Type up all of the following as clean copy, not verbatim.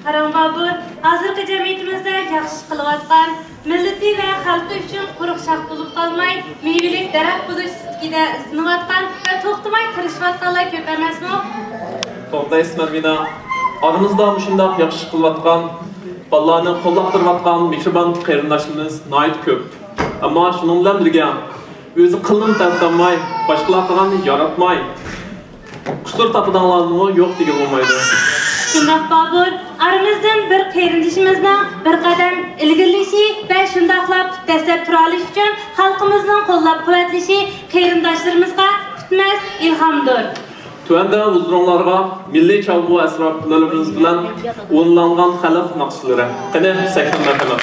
Qarang babur, hozirgi jamiyatimizda yaxshi qilayotgan, millati va xalqi uchun quruq shax bo'lib qolmay, mevalik daraxt bo'lish ustida izinayotgan va to'xtamay tirishayotganlar ko'p emasmi? To'g'ri Marvina, aramizda shunday yaxshi qilayotgan, bolalarni qo'llab turayotgan mehribon qarindoshlarimiz nihoyat ko'p. Ammo shuning bilan birga o'zi qildim tantamay, boshqalarni yaratmay, qusur topadiganlarni yo'q degan bo'lmaydi. Shundoq babur, aramizdan bir qarindishimizning bir qadam ilgirlishi va shundoqlab dastlab tura olish uchun xalqimizning qo'llab-quvvatlashi qarindoshlarimizga bitmas ilhomdir. Tuanda uzunlarga milliy çalgı asrorlarimiz bilan o'nlangan xalq naqshlari. Qani saklanmalar.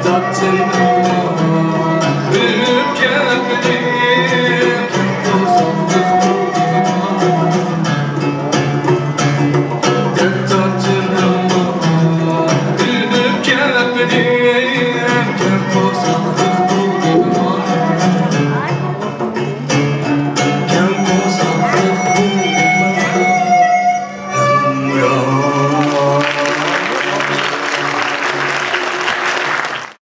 Döktürdüm, ölüp gelip